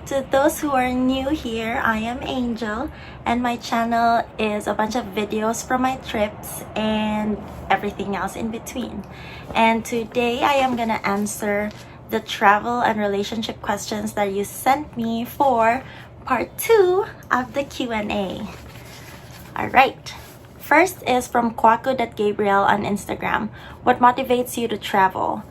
To those who are new here, I am Angel, and my channel is a bunch of videos from my trips and everything else in between. And today I am gonna answer the travel and relationship questions that you sent me for part 2 of the Q&A. Alright, first is from Kwaku.Gabriel on Instagram. What motivates you to travel?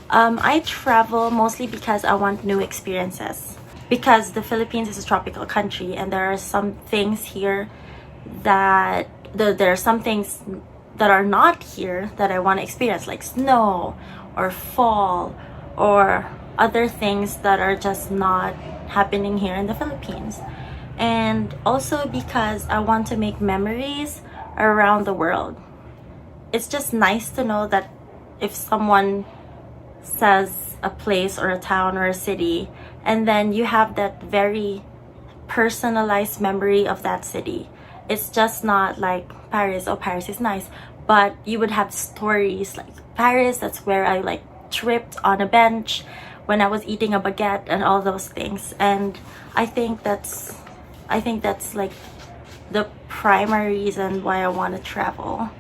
I travel mostly because I want new experiences. Because the Philippines is a tropical country and there are some things here that there are some things that are not here that I want to experience, like snow or fall or other things that are just not happening here in the Philippines. And also because I want to make memories around the world. It's just nice to know that if someone says a place or a town or a city, and then you have that very personalized memory of that city. It's just not like Paris. Oh, Paris is nice, but you would have stories like Paris, that's where I like tripped on a bench when I was eating a baguette and all those things. And I think that's like the primary reason why I want to travel.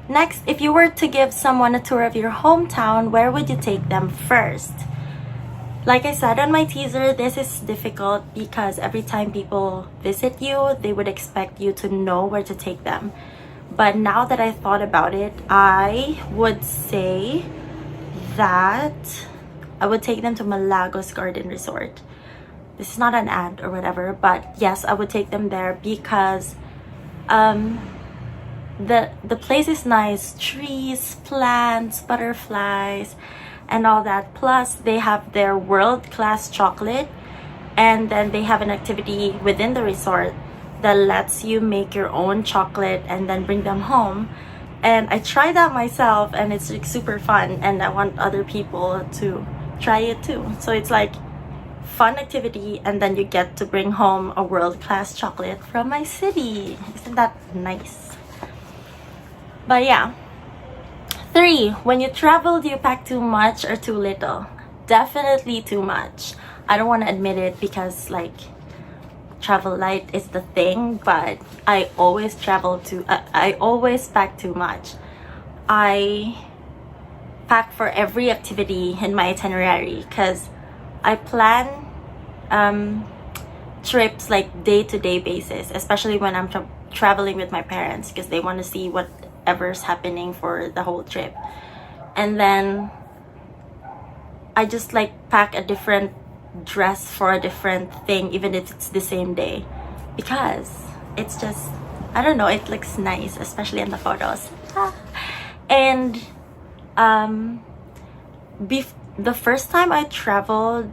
Next, if you were to give someone a tour of your hometown, where would you take them first? Like I said on my teaser, this is difficult because every time people visit you, they would expect you to know where to take them. But now that I thought about it, I would say that I would take them to Malagos Garden Resort. This is not an ad or whatever, but yes, I would take them there because the place is nice. Trees, plants, butterflies, and all that. Plus, they have their world-class chocolate, and then they have an activity within the resort that lets you make your own chocolate and then bring them home. And I tried that myself, and it's like super fun, and I want other people to try it too. So it's like fun activity, and then you get to bring home a world-class chocolate from my city. Isn't that nice? But yeah. 3. When you travel, do you pack too much or too little? Definitely too much. I don't want to admit it because like travel light is the thing, but I always I always pack too much. I pack for every activity in my itinerary because I plan trips like day-to-day basis, especially when I'm traveling with my parents because they want to see whatever's happening for the whole trip. And then I just like pack a different dress for a different thing even if it's the same day because it's just, I don't know, it looks nice, especially in the photos. And the first time I traveled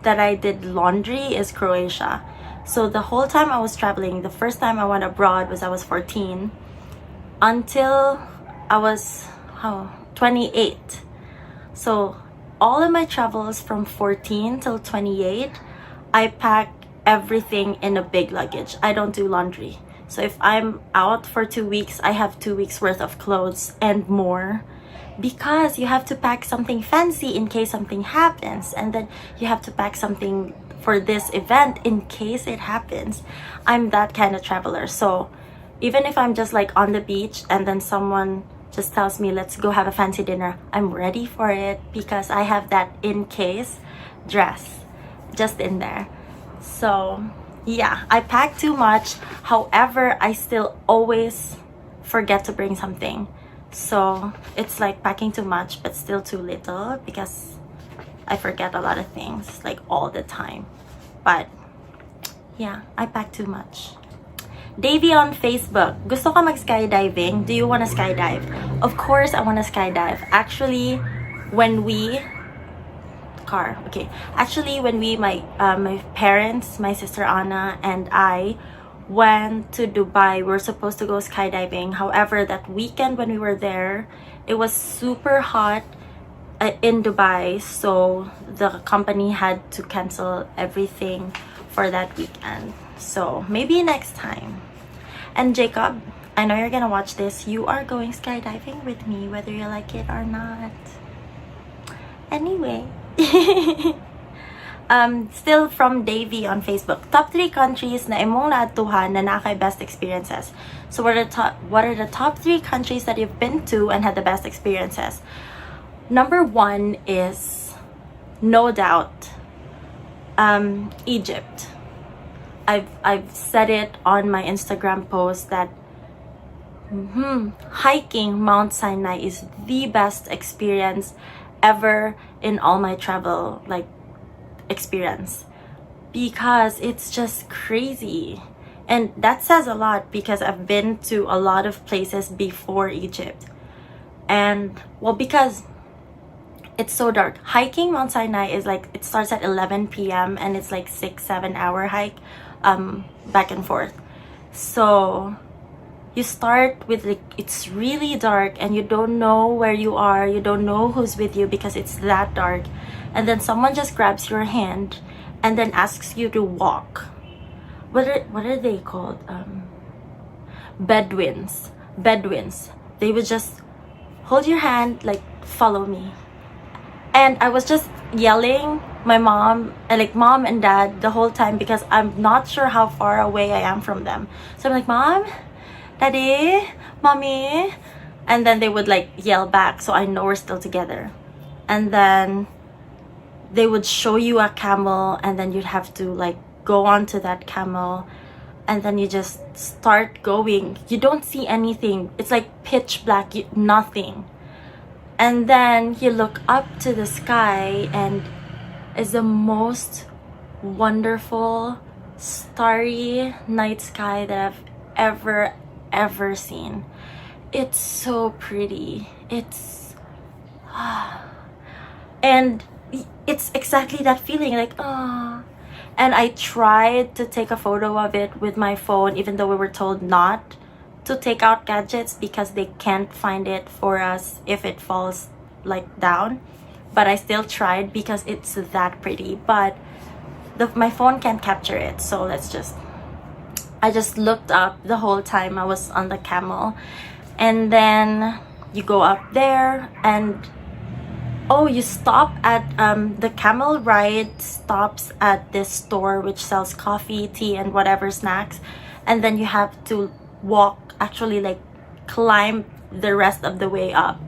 that I did laundry is Croatia. So the whole time I was traveling, the first time I went abroad was I was 14 until I was 28. So all of my travels from 14 till 28, I pack everything in a big luggage. I don't do laundry. So if I'm out for 2 weeks, I have 2 weeks worth of clothes and more, because you have to pack something fancy in case something happens, and then you have to pack something for this event in case it happens. I'm that kind of traveler. So even if I'm just like on the beach and then someone just tells me let's go have a fancy dinner, I'm ready for it because I have that in case dress just in there. So yeah, I pack too much. However, I still always forget to bring something. So it's like packing too much but still too little because I forget a lot of things like all the time. But yeah, I pack too much. Davey on Facebook, gusto ka mag-skydiving? Do you want to skydive? Of course, I want to skydive. Actually, when we my parents, my sister Anna, and I went to Dubai, we were supposed to go skydiving. However, that weekend when we were there, it was super hot in Dubai, so the company had to cancel everything for that weekend. So maybe next time. And Jacob, I know you're gonna watch this. You are going skydiving with me, whether you like it or not. Anyway. Still from Davy on Facebook. Top 3 countries na imong naatuhan na nakay best experiences. So what are the top 3 countries that you've been to and had the best experiences? Number 1 is no doubt Egypt. I've said it on my Instagram post that hiking Mount Sinai is the best experience ever in all my travel experience, because it's just crazy. And that says a lot because I've been to a lot of places before Egypt, and well, because it's so dark. Hiking Mount Sinai is it starts at 11 p.m. and it's 6-7 hour hike back and forth. So you start with it's really dark and you don't know where you are, you don't know who's with you because it's that dark, and then someone just grabs your hand and then asks you to walk. What are they called? Bedouins. They would just hold your hand, follow me. And I was just yelling my mom and dad the whole time because I'm not sure how far away I am from them. So I'm like, Mom, Daddy, Mommy, and then they would yell back so I know we're still together. And then they would show you a camel, and then you'd have to go onto that camel, and then you just start going. You don't see anything. It's pitch black, nothing. And then you look up to the sky and it's the most wonderful starry night sky that I've ever seen. It's so pretty. And it's exactly that feeling, and I tried to take a photo of it with my phone, even though we were told not to take out gadgets because they can't find it for us if it falls down. But I still tried because it's that pretty, but my phone can't capture it. So I just looked up the whole time I was on the camel. And then you go up there and you stop at the camel ride stops at this store which sells coffee, tea, and whatever snacks, and then you have to climb the rest of the way up.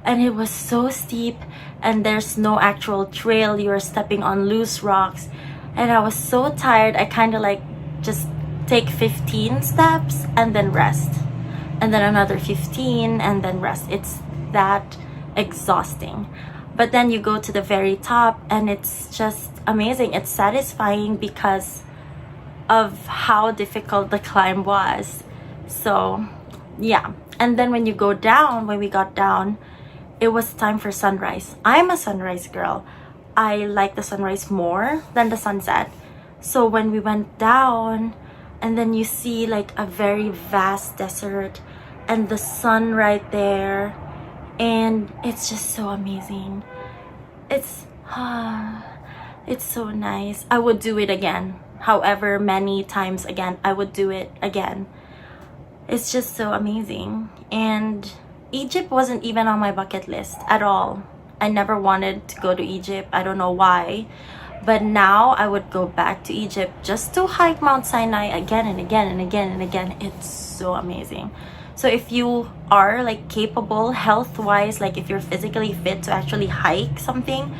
And it was so steep and there's no actual trail. You're stepping on loose rocks, and I was so tired. I kind of just take 15 steps and then rest, and then another 15 and then rest. It's that exhausting. But then you go to the very top and it's just amazing. It's satisfying because of how difficult the climb was. So yeah. And then when we got down, it was time for sunrise. I'm a sunrise girl. I like the sunrise more than the sunset. So when we went down, and then you see a very vast desert and the sun right there, and it's just so amazing. It's so nice. I would do it again. However many times again, I would do it again. It's just so amazing. And Egypt wasn't even on my bucket list at all. I never wanted to go to Egypt. I don't know why. But now I would go back to Egypt just to hike Mount Sinai again and again and again and again. It's so amazing. So if you are capable health-wise, if you're physically fit to actually hike something,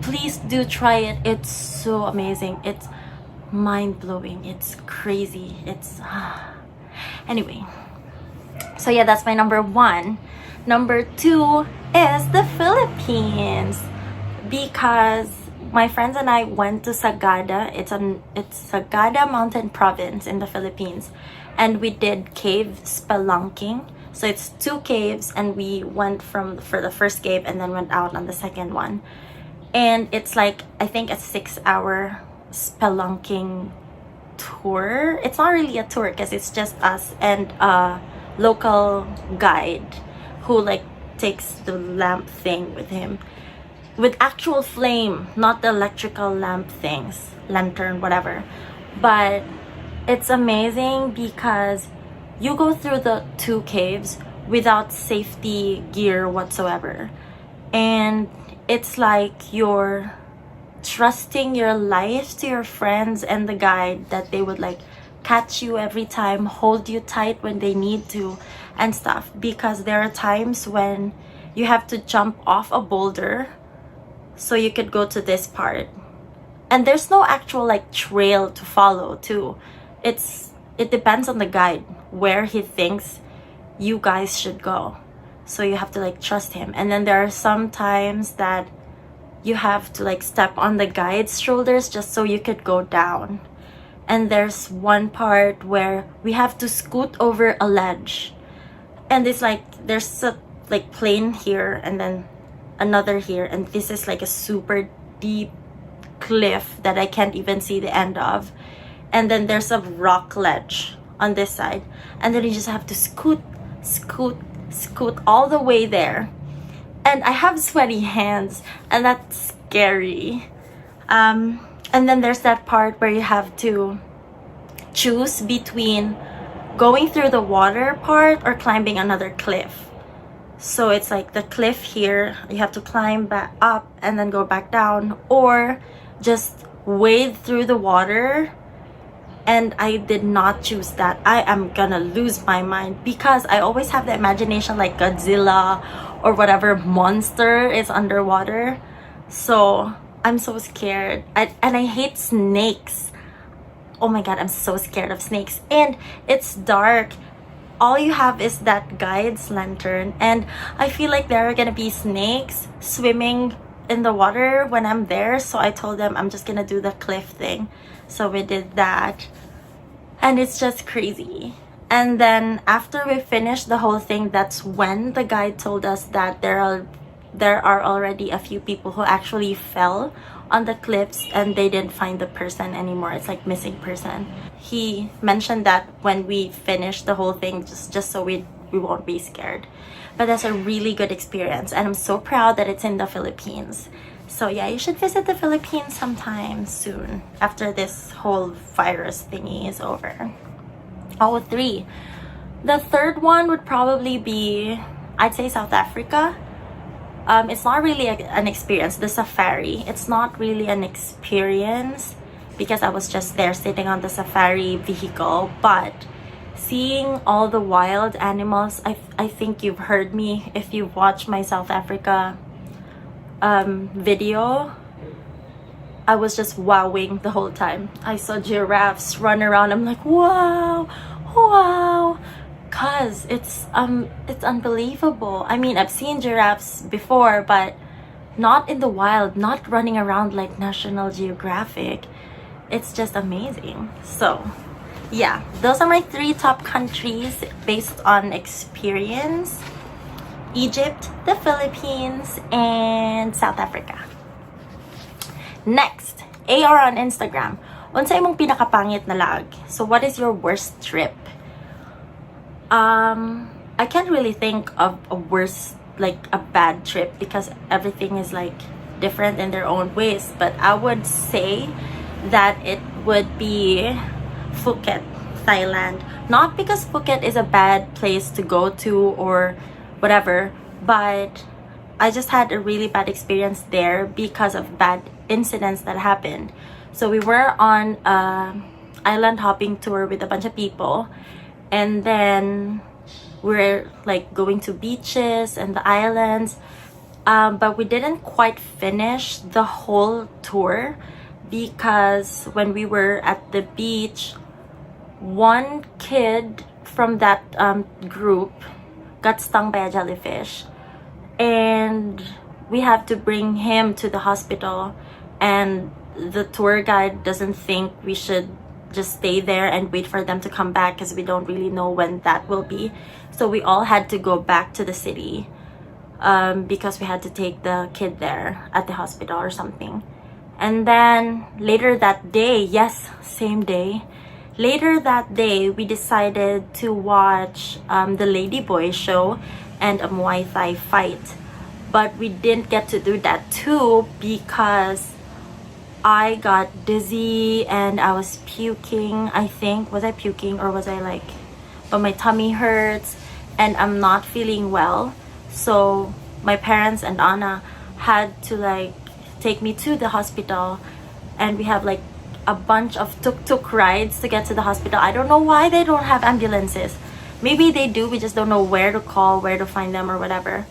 please do try it. It's so amazing. It's mind-blowing. It's crazy. Anyway. So yeah, that's my number 1. Number 2 is the Philippines, because my friends and I went to Sagada. It's Sagada Mountain Province in the Philippines, and we did cave spelunking. So it's 2 caves, and we went for the first cave and then went out on the second one. And it's I think a 6-hour spelunking tour. It's not really a tour because it's just us and a local guide who takes the lamp thing with him, with actual flame, not the electrical lamp things, lantern, whatever. But it's amazing because you go through the 2 caves without safety gear whatsoever, and it's you're trusting your life to your friends and the guide that they would like catch you every time, hold you tight when they need to, and stuff. Because there are times when you have to jump off a boulder so you could go to this part, and there's no actual like trail to follow too. It depends on the guide where he thinks you guys should go, so you have to like trust him. And then there are some times that you have to like step on the guide's shoulders just so you could go down. And there's one part where we have to scoot over a ledge, and it's like there's a like plane here and then another here, and this is like a super deep cliff that I can't even see the end of. And then there's a rock ledge on this side, and then you just have to scoot all the way there. And I have sweaty hands, and that's scary. And then there's that part where you have to choose between going through the water part or climbing another cliff. So it's like the cliff here, you have to climb back up and then go back down, or just wade through the water. And I did not choose that. I am gonna lose my mind because I always have the imagination like Godzilla or whatever monster is underwater. So I'm so scared. And I hate snakes. Oh my god, I'm so scared of snakes. And it's dark. All you have is that guide's lantern, and I feel like there are gonna be snakes swimming in the water when I'm there. So I told them I'm just gonna do the cliff thing. So we did that, and it's just crazy. And then after we finished the whole thing, that's when the guide told us that there are already a few people who actually fell on the cliffs and they didn't find the person anymore. It's like missing person. He mentioned that when we finish the whole thing, just so we won't be scared. But that's a really good experience, and I'm so proud that it's in the Philippines. So yeah, you should visit the Philippines sometime soon after this whole virus thingy is over. Oh, 3. The third one would probably be, I'd say, South Africa. It's not really an experience. The safari, it's not really an experience because I was just there sitting on the safari vehicle. But seeing all the wild animals, I think you've heard me if you've watched my South Africa video. I was just wowing the whole time. I saw giraffes run around. I'm like, wow, cause it's unbelievable. I mean, I've seen giraffes before, but not in the wild, not running around like National Geographic. It's just amazing. So yeah, those are my 3 top countries based on experience: Egypt, the Philippines, and South Africa. Next, AR on Instagram. Unsay imong pinakapangit na lag? So what is your worst trip? I can't really think of a worst, like a bad trip, because everything is like different in their own ways. But I would say that it would be Phuket, Thailand. Not because Phuket is a bad place to go to or whatever, but I just had a really bad experience there because of bad incidents that happened. So we were on a island hopping tour with a bunch of people, and then we're like going to beaches and the islands, but we didn't quite finish the whole tour because when we were at the beach, one kid from that group got stung by a jellyfish, and we have to bring him to the hospital, and the tour guide doesn't think we should just stay there and wait for them to come back because we don't really know when that will be. So we all had to go back to the city because we had to take the kid there at the hospital or something. And then later that day, yes, same day, later that day we decided to watch the Ladyboy show and a Muay Thai fight. But we didn't get to do that too because I got dizzy and I was puking, I think. Was I puking or was I like... But my tummy hurts and I'm not feeling well. So my parents and Anna had to like take me to the hospital, and we have like a bunch of tuk-tuk rides to get to the hospital. I don't know why they don't have ambulances. Maybe they do, we just don't know where to call, where to find them, or whatever.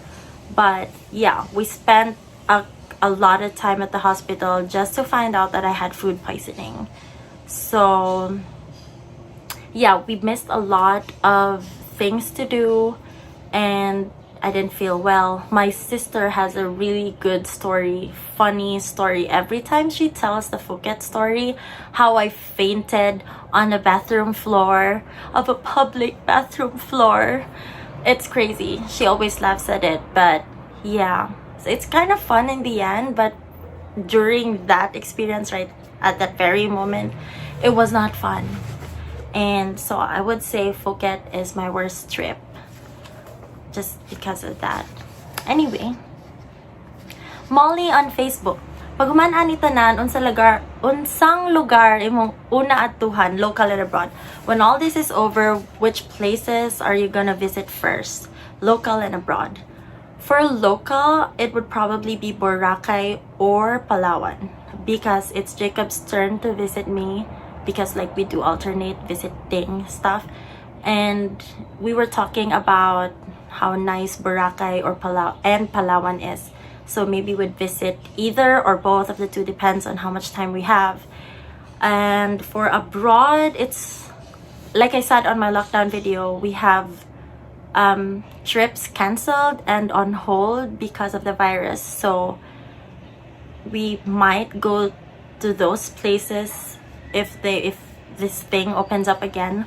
But yeah, we spent a lot of time at the hospital just to find out that I had food poisoning. So yeah, we missed a lot of things to do, and I didn't feel well. My sister has a really good story, funny story. Every time she tells the Phuket story, how I fainted on a bathroom floor of a public bathroom floor. It's crazy. She always laughs at it, but yeah. So it's kind of fun in the end, but during that experience, right at that very moment, it was not fun. And so I would say Phuket is my worst trip, just because of that. Anyway, Molly on Facebook. Pag human-an ni tanan, unsang lugar imong una atuhan, local and abroad. When all this is over, which places are you gonna visit first? Local and abroad. For local, it would probably be Boracay or Palawan, because it's Jacob's turn to visit me, because like we do alternate visiting stuff. And we were talking about how nice Boracay or Palawan is. So maybe we'd visit either or both of the two, depends on how much time we have. And for abroad, it's like I said on my lockdown video, we have trips canceled and on hold because of the virus. So we might go to those places if this thing opens up again.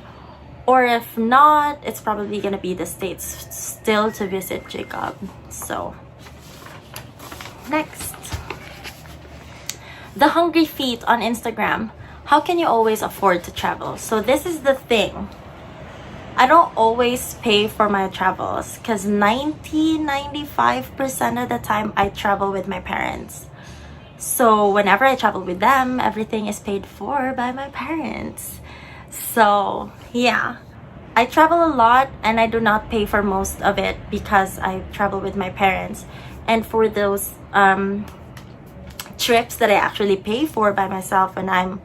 Or if not, it's probably gonna be the States still to visit Jacob. So next, The Hungry Feet on Instagram. How can you always afford to travel? So this is the thing. I don't always pay for my travels, because 95% of the time I travel with my parents. So whenever I travel with them, everything is paid for by my parents. So yeah, I travel a lot and I do not pay for most of it because I travel with my parents. And for those trips that I actually pay for by myself when I'm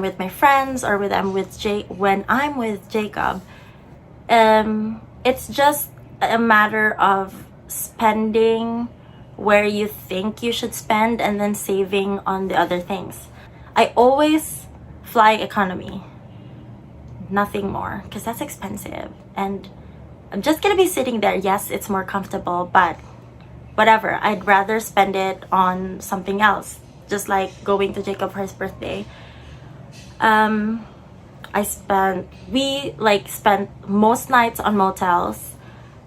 with my friends, or when I'm with Jacob, it's just a matter of spending where you think you should spend and then saving on the other things. I always fly economy, nothing more, because that's expensive, and I'm just gonna be sitting there. Yes, it's more comfortable, but whatever, I'd rather spend it on something else, just like going to Jacob for his birthday. We spent most nights on motels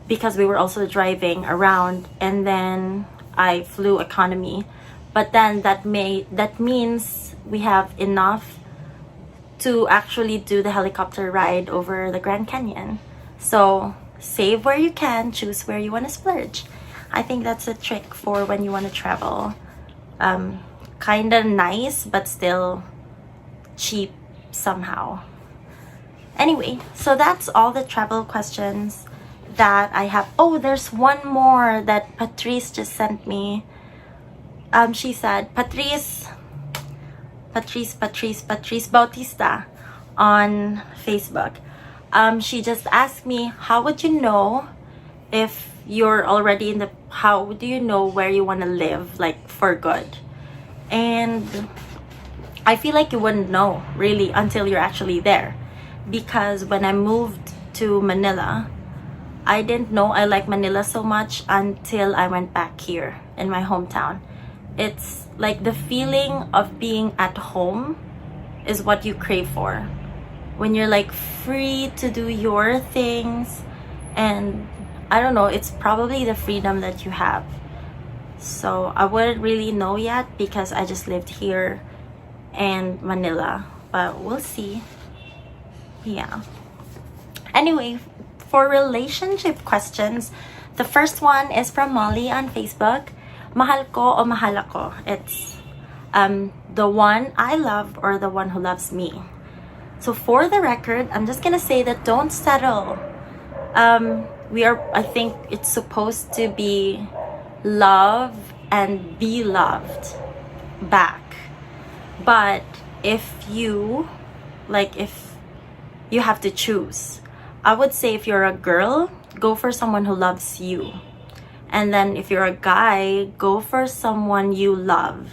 because we were also driving around, and then I flew economy. But then that means we have enough to actually do the helicopter ride over the Grand Canyon. So save where you can, choose where you want to splurge. I think that's a trick for when you want to travel. Kind of nice, but still cheap somehow. Anyway, so that's all the travel questions that I have. Oh, there's one more that Patrice just sent me. She said, Patrice Bautista on Facebook. She just asked me, how would you know if you're already how do you know where you want to live, like for good? And I feel like you wouldn't know really until you're actually there, because when I moved to Manila, I didn't know I like Manila so much until I went back here in my hometown. It's like the feeling of being at home is what you crave for, when you're like free to do your things. And I don't know, it's probably the freedom that you have. So I wouldn't really know yet because I just lived here and Manila, but we'll see. Yeah. Anyway, for relationship questions, the first one is from Molly on Facebook. Mahal ko o mahal ako? It's the one I love or the one who loves me. So for the record, I'm just gonna say that don't settle. I think it's supposed to be love and be loved back. But if you have to choose, I would say if you're a girl, go for someone who loves you. And then if you're a guy, go for someone you love.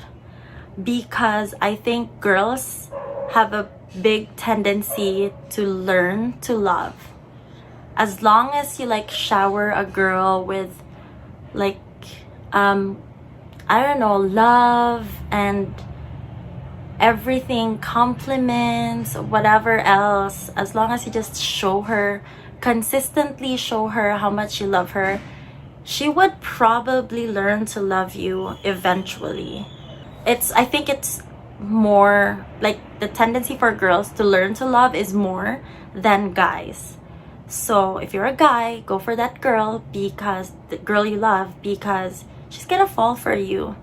Because I think girls have a big tendency to learn to love. As long as you like shower a girl with like I don't know, love and everything, compliments, whatever else, as long as you just consistently show her how much you love her, she would probably learn to love you eventually. I think it's more like the tendency for girls to learn to love is more than guys. So if you're a guy, go for that girl, because the girl you love, because she's gonna fall for you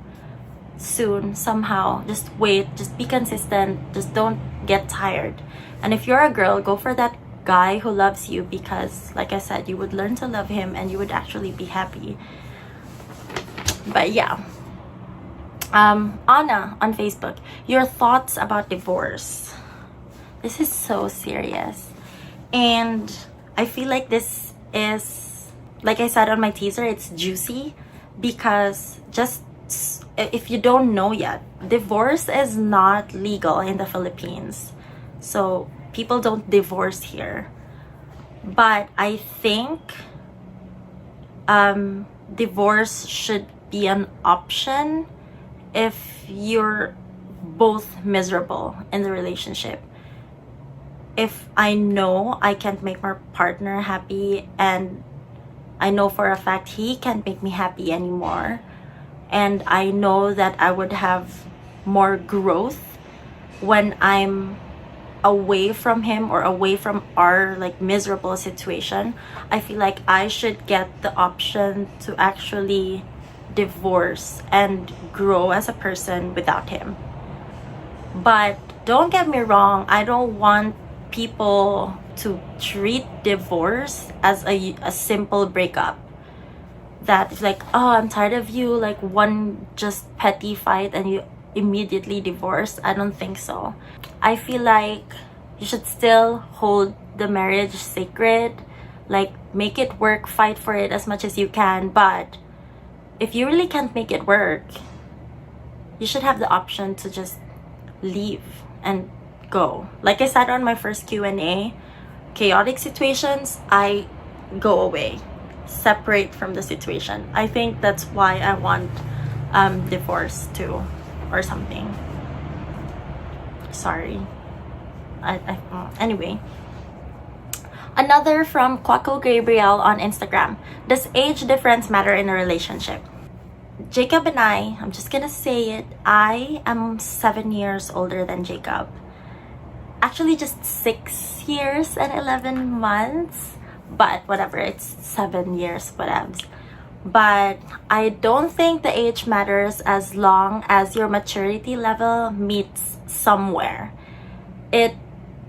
soon somehow. Just wait, just be consistent, just don't get tired. And if you're a girl, go for that guy who loves you, because like I said, you would learn to love him and you would actually be happy. But yeah, Anna on Facebook, your thoughts about divorce. This is so serious, and I feel like this is, like I said on my teaser, it's juicy, because just if you don't know yet, divorce is not legal in the Philippines. So people don't divorce here. But I think divorce should be an option if you're both miserable in the relationship. If I know I can't make my partner happy, and I know for a fact he can't make me happy anymore, and I know that I would have more growth when I'm away from him or away from our like miserable situation, I feel like I should get the option to actually divorce and grow as a person without him. But don't get me wrong, I don't want people to treat divorce as a simple breakup. That it's like, oh, I'm tired of you, like one just petty fight and you immediately divorce. I don't think so. I feel like you should still hold the marriage sacred, like make it work, fight for it as much as you can. But if you really can't make it work, you should have the option to just leave and go. Like I said on my first Q&A, chaotic situations, I go away, separate from the situation. I think that's why I want divorce too, or something. Sorry. Anyway, another from Quaco Gabriel on Instagram. Does age difference matter in a relationship? Jacob and I'm just gonna say it, I am 7 years older than Jacob. Actually just 6 years and 11 months, but whatever, it's 7 years, whatevs. But I don't think the age matters as long as your maturity level meets somewhere. It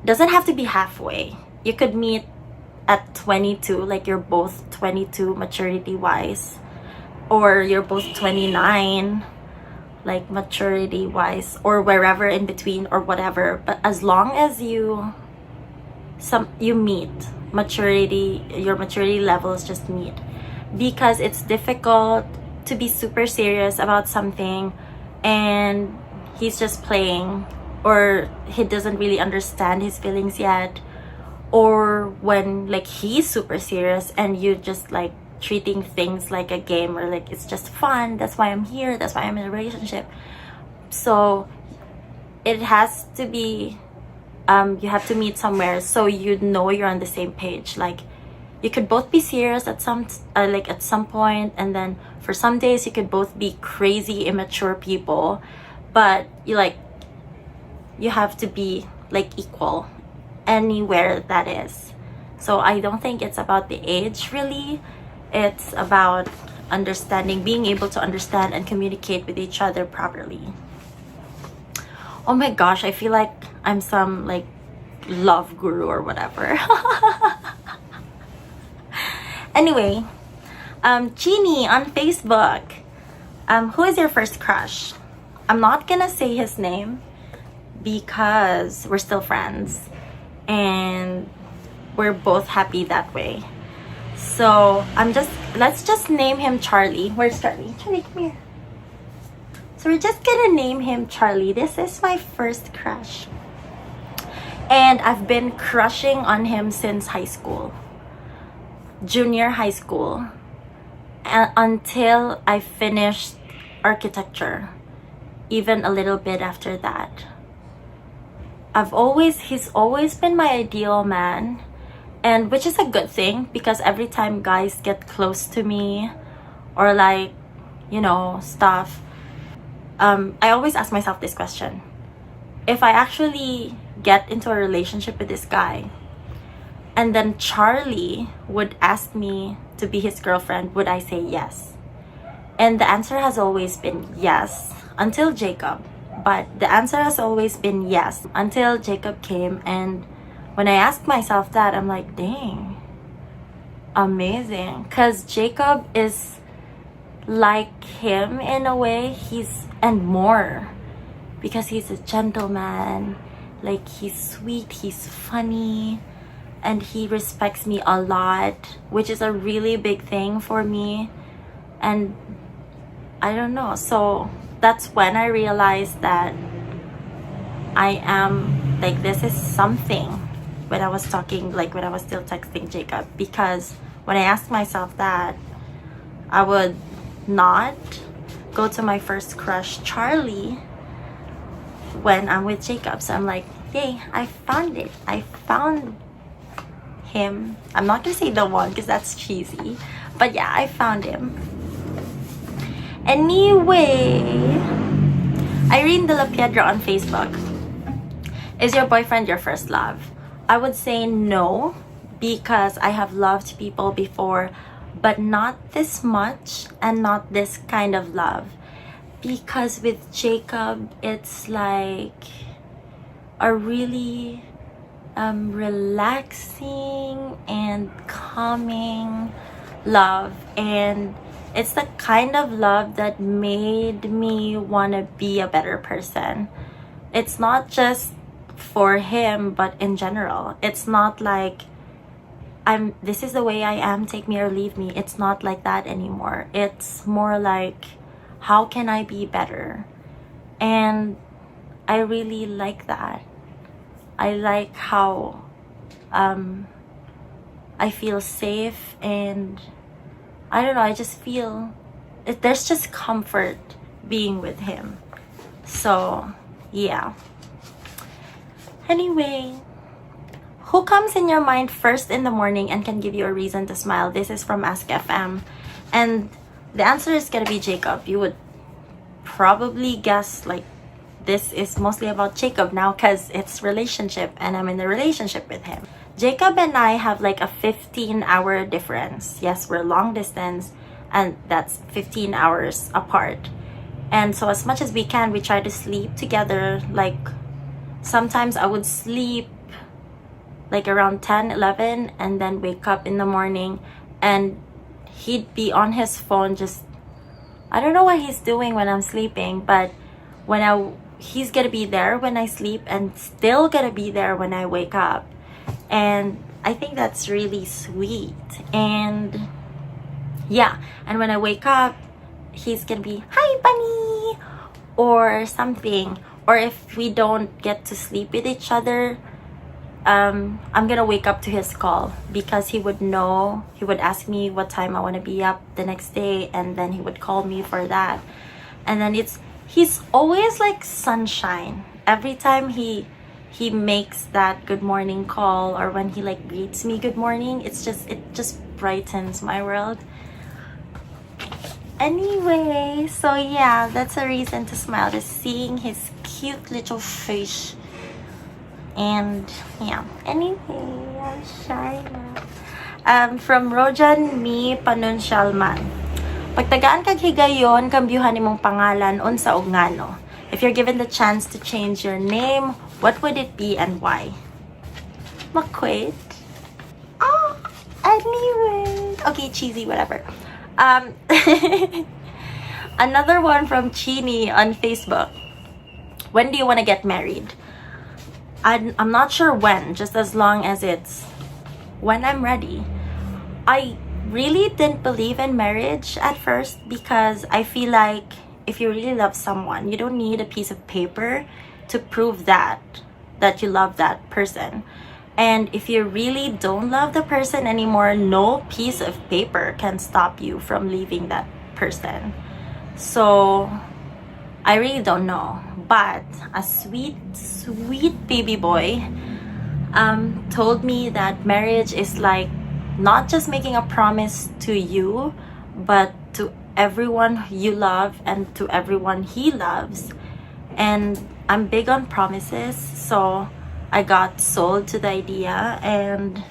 doesn't have to be halfway. You could meet at 22, like you're both 22 maturity wise, or you're both 29 like maturity wise, or wherever in between, or whatever. But as long as you meet maturity, your maturity levels just meet. Because it's difficult to be super serious about something and he's just playing, or he doesn't really understand his feelings yet, or when like he's super serious and you just like treating things like a game, or like it's just fun, that's why I'm here, that's why I'm in a relationship. So it has to be you have to meet somewhere so you know you're on the same page. Like you could both be serious at some point, and then for some days you could both be crazy immature people, but you have to be like equal anywhere that is. So I don't think it's about the age really. It's about understanding, being able to understand and communicate with each other properly. Oh my gosh, I feel like I'm some like love guru or whatever. Anyway, Chini on Facebook. Who is your first crush? I'm not gonna say his name because we're still friends and we're both happy that way. So let's just name him Charlie. Where's Charlie? Charlie, come here. So we're just gonna name him Charlie. This is my first crush. And I've been crushing on him since high school. Junior high school. Until I finished architecture. Even a little bit after that. He's always been my ideal man. And which is a good thing because every time guys get close to me or like, you know, stuff, I always ask myself this question. If I actually get into a relationship with this guy and then Charlie would ask me to be his girlfriend, would I say yes? And the answer has always been yes until Jacob. But the answer has always been yes until Jacob came. And when I asked myself that, I'm like, dang, amazing. Because Jacob is like him in a way, and more. Because he's a gentleman, like he's sweet, he's funny, and he respects me a lot, which is a really big thing for me. And I don't know, so that's when I realized that I am, like, this is something. When I was still texting Jacob, because when I asked myself that, I would not go to my first crush, Charlie, when I'm with Jacob. So I'm like, yay, I found it. I found him. I'm not gonna say the one because that's cheesy, but yeah, I found him. Anyway, Irene De La Piedra on Facebook. Is your boyfriend your first love? I would say no, because I have loved people before, but not this much and not this kind of love. Because with Jacob, it's like a really relaxing and calming love. And it's the kind of love that made me want to be a better person. It's not just for him, but in general. It's not like this is the way I am, take me or leave me. It's not like that anymore. It's more like, how can I be better? And I really like that. I like how I feel safe, and I don't know, I just feel there's just comfort being with him. So yeah. Anyway, who comes in your mind first in the morning and can give you a reason to smile? This is from Ask FM. And the answer is gonna be Jacob. You would probably guess like this is mostly about Jacob now because it's relationship and I'm in a relationship with him. Jacob and I have like a 15-hour difference. Yes, we're long distance and that's 15 hours apart. And so as much as we can, we try to sleep together. Like sometimes I would sleep like around 10, 11 and then wake up in the morning and he'd be on his phone just, I don't know what he's doing when I'm sleeping, but he's gonna be there when I sleep and still gonna be there when I wake up. And I think that's really sweet. And yeah, and when I wake up, he's gonna be, hi bunny, or something. Or if we don't get to sleep with each other, I'm gonna wake up to his call because he would know, he would ask me what time I want to be up the next day, and then he would call me for that. And then he's always like sunshine every time he makes that good morning call, or when he like greets me good morning. It just brightens my world. Anyway, so yeah, that's a reason to smile, just seeing his cute little face. And yeah, anyway, I'm shy na. From Rojan Mi Panunshalman. Pagtagaan kag higayon, kambyuhan nimong pangalan, unsa og ngano? If you're given the chance to change your name, what would it be and why? Makwait. Oh, anyway. Okay, cheesy, whatever. Another one from Chini on Facebook. When do you want to get married? I'm not sure when, just as long as it's when I'm ready. I really didn't believe in marriage at first because I feel like if you really love someone, you don't need a piece of paper to prove that you love that person. And if you really don't love the person anymore, no piece of paper can stop you from leaving that person. So I really don't know. But a sweet, sweet baby boy told me that marriage is like not just making a promise to you, but to everyone you love and to everyone he loves. And I'm big on promises, so I got sold to the idea. And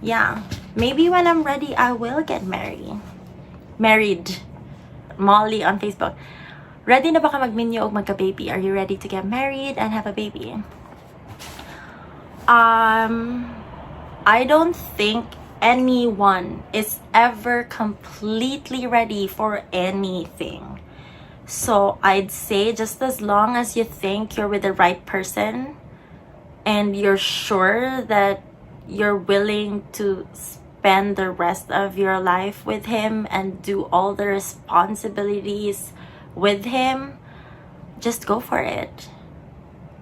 yeah, maybe when I'm ready, I will get married. Molly on Facebook. Ready na ba ka magminyo o magka-baby? Are you ready to get married and have a baby? I don't think anyone is ever completely ready for anything. So I'd say just as long as you think you're with the right person and you're sure that you're willing to spend the rest of your life with him and do all the responsibilities with him, just go for it.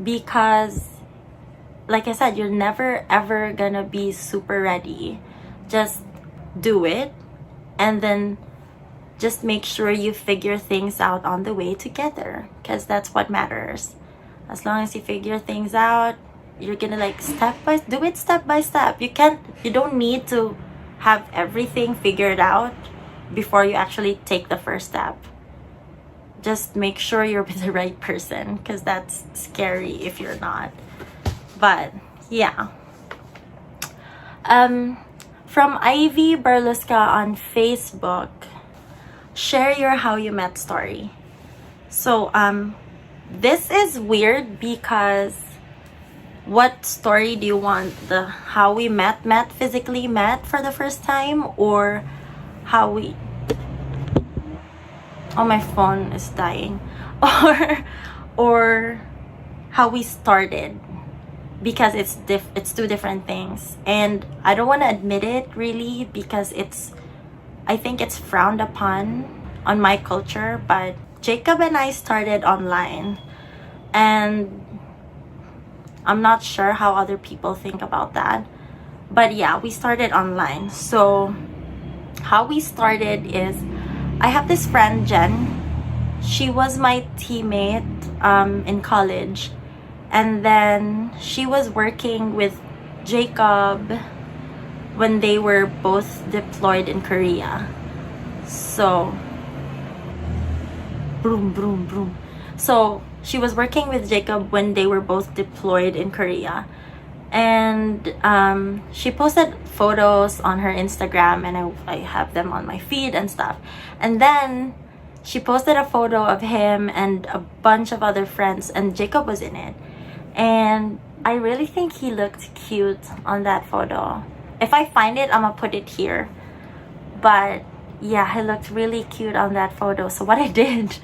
Because like I said, you're never ever gonna be super ready. Just do it, and then just make sure you figure things out on the way together, because that's what matters. As long as you figure things out, you're gonna like do it step by step. You don't need to have everything figured out before you actually take the first step. Just make sure you're with the right person, because that's scary if you're not. But yeah. From Ivy Berlusca on Facebook, share your how you met story. So this is weird because what story do you want? The how we met physically met for the first time, or how we my phone is dying, or how we started, because it's two different things, and I don't want to admit it really because I think it's frowned upon on my culture. But Jacob and I started online, and I'm not sure how other people think about that, but yeah, we started online. So how we started is, I have this friend, Jen. She was my teammate in college, and then she was working with Jacob when they were both deployed in Korea. So so she was working with Jacob when they were both deployed in Korea, and she posted photos on her Instagram, and I have them on my feed and stuff. And then she posted a photo of him and a bunch of other friends, and Jacob was in it. And I really think he looked cute on that photo. If I find it, I'm gonna put it here. But yeah, he looked really cute on that photo. So what I did,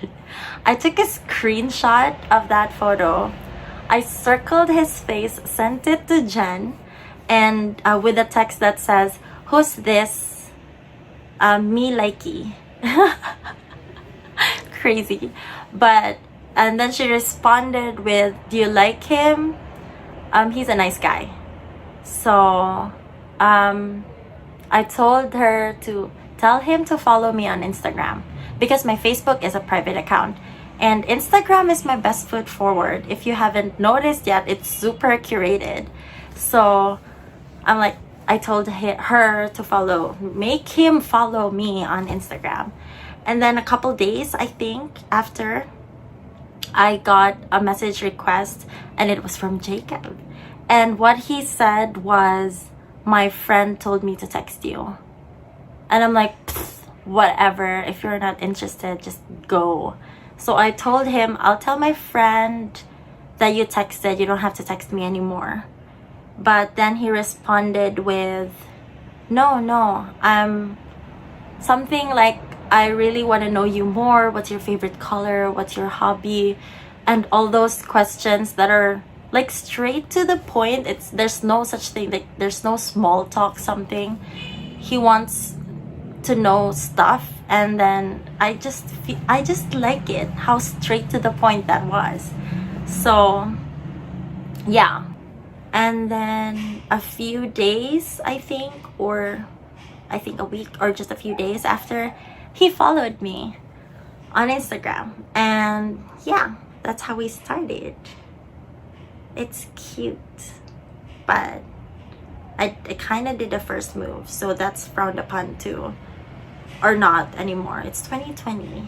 I took a screenshot of that photo. I circled his face, sent it to Jen, and with a text that says, "Who's this? Me likey." Crazy. And then she responded with, "Do you like him? He's a nice guy." So I told her to tell him to follow me on Instagram, because my Facebook is a private account. And Instagram is my best foot forward. If you haven't noticed yet, it's super curated. So I told her to make him follow me on Instagram. And then a couple days, I think, after, I got a message request, and it was from Jacob. And what he said was, "My friend told me to text you." And I'm like, whatever, if you're not interested, just go. So I told him, "I'll tell my friend that you texted, you don't have to text me anymore." But then he responded with, no, something like, I really want to know you more. What's your favorite color? What's your hobby? And all those questions that are like straight to the point. There's no such thing, like there's no small talk something. He wants to know stuff, and then I just like it how straight to the point that was. So yeah. And then a few days, I think a week or just a few days after, he followed me on Instagram, and yeah, that's how we started. It's cute, but I kind of did the first move, so that's frowned upon too, or not anymore. It's 2020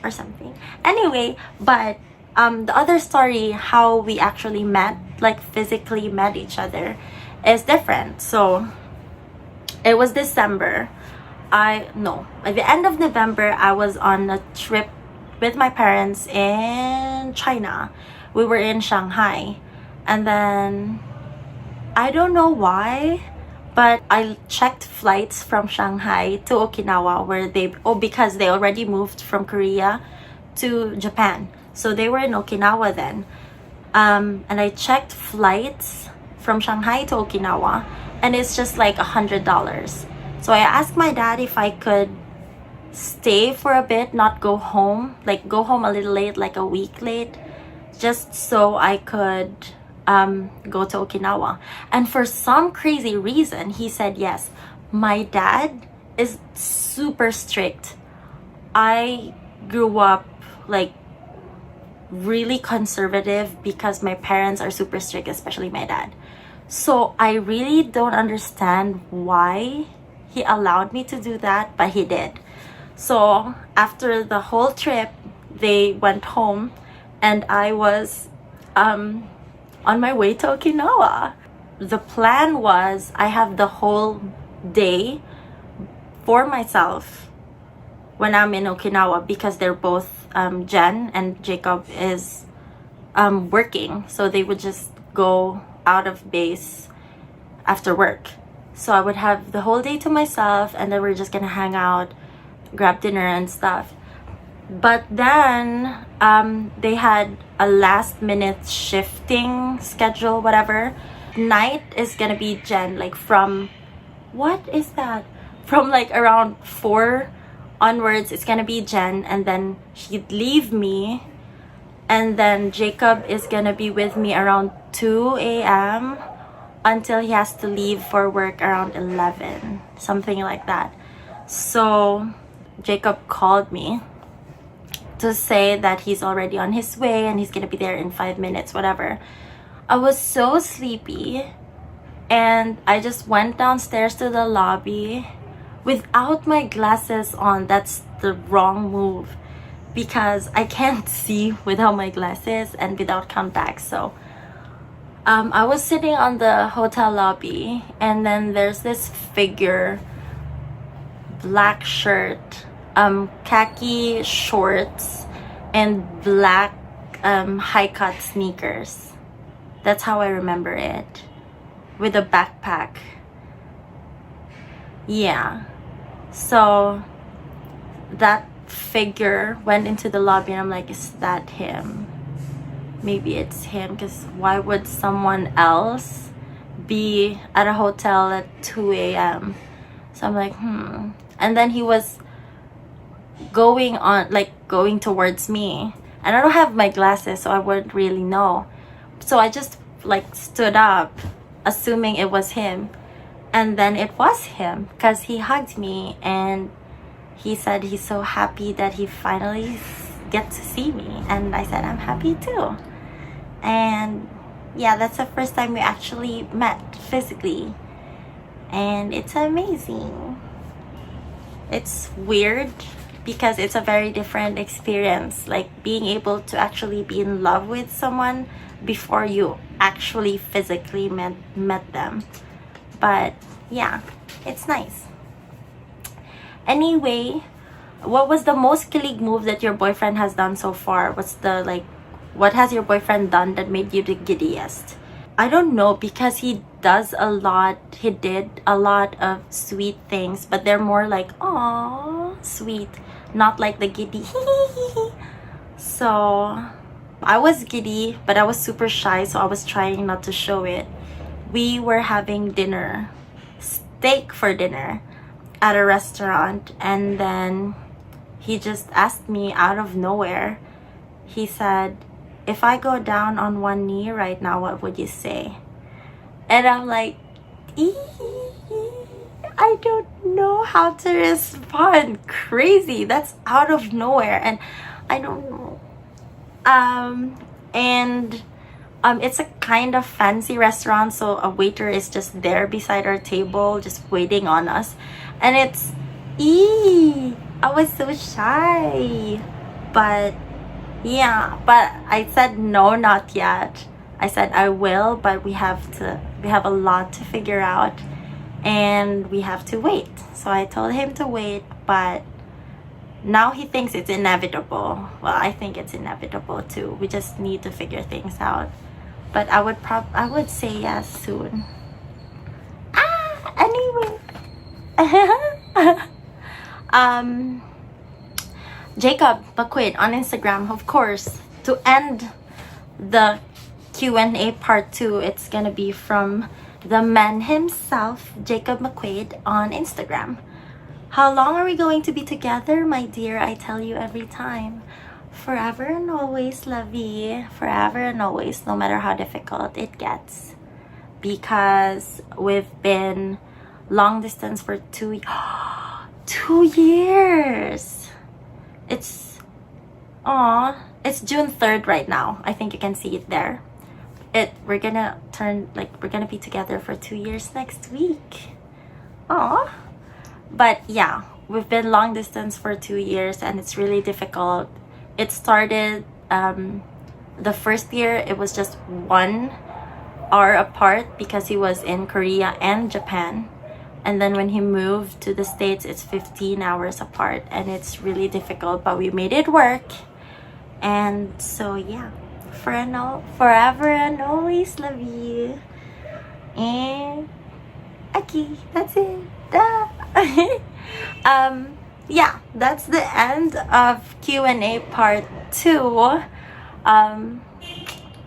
or something. Anyway, but the other story, how we actually met, like physically met each other, is different. So it was December. At the end of November, I was on a trip with my parents in China. We were in Shanghai, and then I don't know why, but I checked flights from Shanghai to Okinawa, because they already moved from Korea to Japan. So they were in Okinawa then. And I checked flights from Shanghai to Okinawa, and it's just like $100. So I asked my dad if I could stay for a bit, not go home, like go home a little late, like a week late, just so I could go to Okinawa. And for some crazy reason, he said yes. My dad is super strict. I grew up like really conservative because my parents are super strict, especially my dad. So I really don't understand why he allowed me to do that, but he did. So after the whole trip, they went home, and I was on my way to Okinawa. The plan was I have the whole day for myself when I'm in Okinawa, because they're both Jen and Jacob is working, so they would just go out of base after work. So I would have the whole day to myself, and then we're just gonna hang out, grab dinner and stuff. But then they had a last minute shifting schedule, whatever. Night is gonna be Jen, like from like around 4 onwards, it's gonna be Jen, and then she'd leave me, and then Jacob is gonna be with me around 2 a.m. until he has to leave for work around 11, something like that. So Jacob called me to say that he's already on his way and he's gonna be there in 5 minutes, whatever. I was so sleepy, and I just went downstairs to the lobby without my glasses on. That's the wrong move, because I can't see without my glasses and without contacts. So I was sitting on the hotel lobby, and then there's this figure, black shirt, khaki shorts, and black high-cut sneakers. That's how I remember it, with a backpack. Yeah. So that figure went into the lobby, and I'm like, is that him? Maybe it's him, because why would someone else be at a hotel at 2 a.m.? So I'm like, And then he was going towards me, and I don't have my glasses, so I wouldn't really know. So I just like stood up, assuming it was him. And then it was him, because he hugged me, and he said he's so happy that he finally gets to see me. And I said I'm happy too. And yeah, that's the first time we actually met physically, and it's amazing. It's weird because it's a very different experience, like being able to actually be in love with someone before you actually physically met them. But yeah, it's nice. Anyway, what was the most kilig move that your boyfriend has done so far? What has your boyfriend done that made you the giddiest? I don't know, because he did a lot of sweet things, but they're more like, aww, sweet, not like the giddy. So I was giddy, but I was super shy, so I was trying not to show it. We were having dinner, steak for dinner at a restaurant, and then he just asked me out of nowhere. He said, if I go down on one knee right now, what would you say? And I'm like, I don't know how to respond. Crazy. That's out of nowhere. And I don't know. It's a kind of fancy restaurant, so a waiter is just there beside our table, just waiting on us. And it's, I was so shy. But yeah, but I said no, not yet. I said I will, but we have a lot to figure out, and we have to wait. So I told him to wait, but now he thinks it's inevitable. Well, I think it's inevitable too. We just need to figure things out. But I would say yes soon. Anyway. Jacob McQuaid on Instagram, of course. To end the Q&A part 2, it's gonna be from the man himself, Jacob McQuaid, on Instagram. How long are we going to be together, my dear? I tell you every time. Forever and always, lovey. Forever and always, no matter how difficult it gets. Because we've been long distance for 2 years. It's June 3rd right now. I think you can see it there. We're gonna be together for 2 years next week. But yeah, we've been long distance for 2 years, and it's really difficult. It started the first year, it was just 1 hour apart because he was in Korea and Japan. And then when he moved to the States, it's 15 hours apart, and it's really difficult, but we made it work. And so yeah, forever and always, love you. And okay, that's it. Yeah, that's the end of Q&A part 2.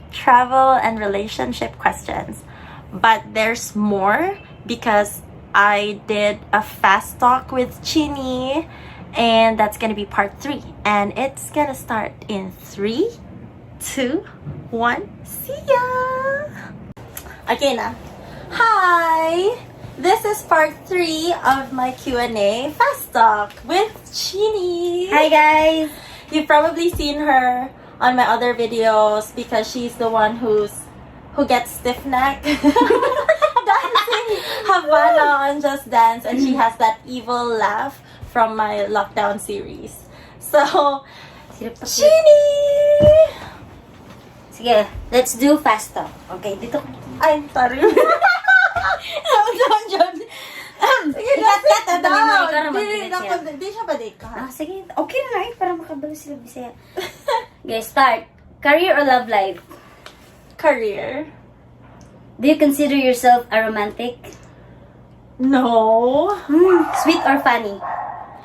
Travel and relationship questions. But there's more because I did a fast talk with Chini, and that's gonna be part 3, and it's gonna start in 3, 2, 1. See ya. Okay na. Hi, this is part 3 of my Q&A fast talk with Chini. Hi guys. You've probably seen her on my other videos because she's the one who gets stiff neck dancing Havana on Just Dance, and she has that evil laugh from my lockdown series. So, Chini! Sige, let's do fast talk. Okay, dito ka. I'm sorry. Sige, ikat-kat, Di siya balik ka. Sige, okay na eh, para makabalo sila Bisaya. Okay, start. Career or love life? Career? Do you consider yourself a romantic? No. Sweet or funny?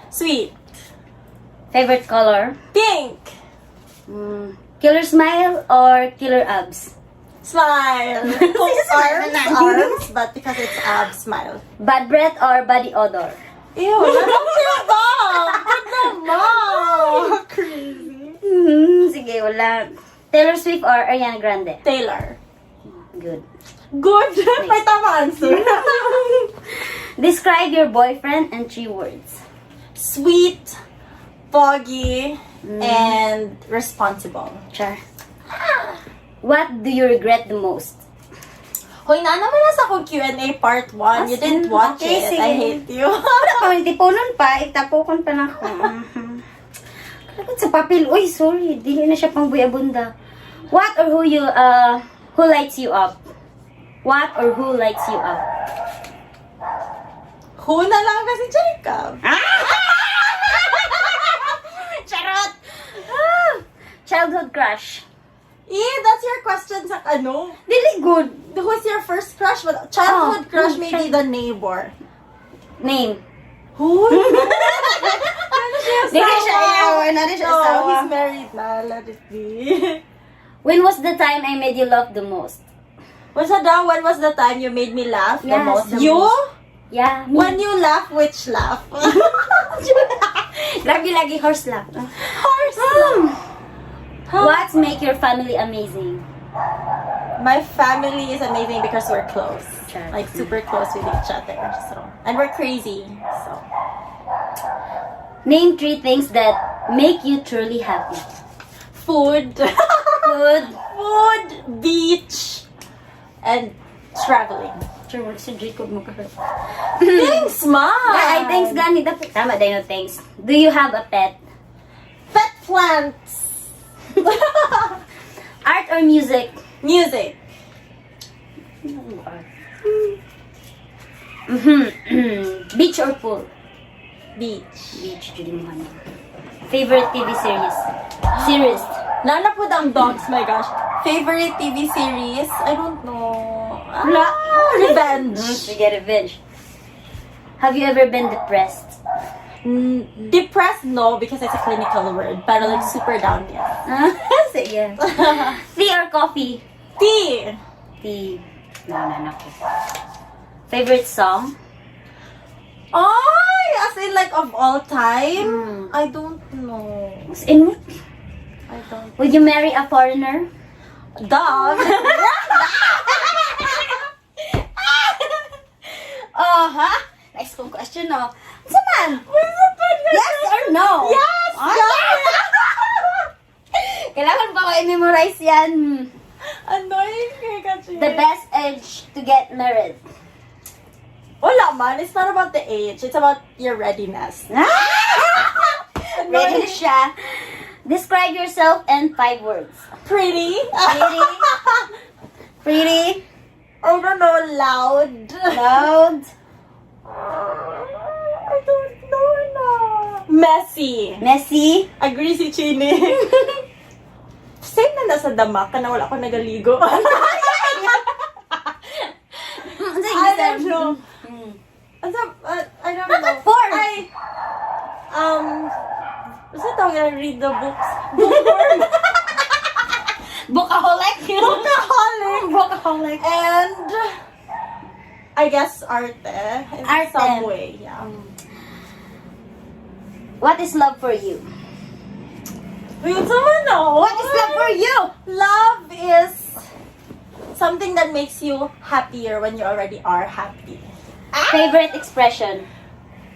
Sweet. Favorite color? Pink. Killer smile or killer abs? Smile. Arms, but because it's abs, smile. Bad breath or body odor? Ew, naman ba? Good naman. Crazy. Sige, wala. Taylor Swift or Ariana Grande? Taylor. Good. Good. May tama answer. Describe your boyfriend in 3 words. Sweet, foggy, and responsible. Sure. What do you regret the most? Hoy, na naman nasa akong Q&A part 1. You didn't watch it. Okay, sige. I hate you. Wala pa, hindi po nun pa. Itapokon pa na ako. Kalagod sa papel. Uy, sorry. Dili na siya pang buyabunda. What or who lights you up? What or who lights you up? Who na lang kasi Jacob. Charot! Childhood crush. That's your question sa ano? Dili good. Who's your first crush? But childhood crush, maybe child- the neighbor. Name. Who? Di ka siya iawan. Ano siya No, asawa? he's married na. Let it be. When was the time I made you laugh the most? What's that down? When was the time you made me laugh the Yes, most? the You? most. Yeah. Me. When you laugh, which laugh? Grabe lagi horse laugh. Horse What make your family amazing? My family is amazing because we're close. Sure. Like super close with each other. So, and we're crazy. So, Name 3 things that make you truly happy. food, Food. food, beach, and traveling. Sure, wala si Jacob mo ka. Thanks, Ma. Ay, thanks gani. Tama din no, thanks. Do you have a pet? Pet plants. Art or music? Music. Beach or pool? Beach. Beach, Judy Mohana. Favorite TV series? Series. Nana po ang dogs, my gosh. Favorite TV series? I don't know. Wala. Revenge. Sige, revenge. Have you ever been depressed? Depressed, no, because it's a clinical word. Pero like super down, yes. Sige. Tea or coffee? Tea. Tea. No. Favorite song? Ay, as in like of all time? Mm. I don't know. In I don't. Would you marry a foreigner? Dog. Ha? Next kong question, no? Saman? Yes or no? Yes! Ah, Kailangan ba ko i-memorize yan? Annoying kay kasi. The best age to get married. Wala man. It's not about the age. It's about your readiness. Ready na siya. Describe yourself in 5 words. Pretty. Pretty. Pretty. I don't know. Loud. Loud. I don't know na. Messy. Messy. Agree si Chini. Same na nasa damak na wala ko nagaligo. Ano I don't know. I don't know. Dapat 4. What's it tawag? Read the books. Bookworm. Bookaholic. Bookaholic. Bookaholic. And I guess arte. In Arte. some way. Yeah. What is love for you? Yun naman, no? What is love for you? Love is something that makes you happier when you already are happy. Favorite expression?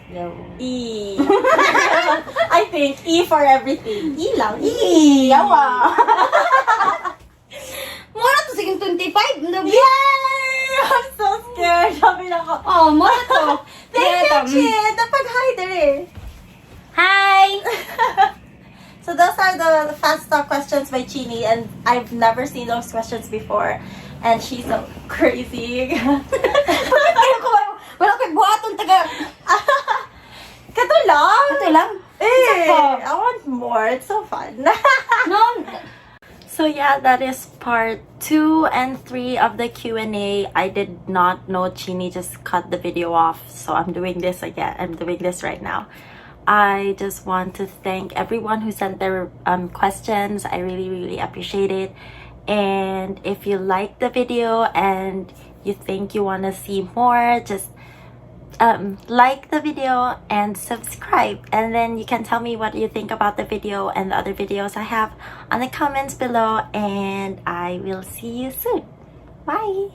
Yo. E. I think E for everything. E lang. E. Yawa. Mura to sige 25. No? Yay! I'm so scared. Sabi na ko. Oh, mura to. Thank you, Chin. Napag-hi dere. Hi. So those are the fast talk questions by Chini, and I've never seen those questions before. And she's so crazy. Wala kay buhaton taga. Kato lang. Ito lang. Eh, pa. I want more. It's so fun. No. So yeah, that is part 2 and 3 of the Q&A. I did not know Chini just cut the video off, so I'm doing this again. I'm doing this right now. I just want to thank everyone who sent their questions. I really appreciate it. And if you like the video and you think you want to see more, just like the video and subscribe, and then you can tell me what you think about the video and the other videos I have on the comments below, and I will see you soon. Bye.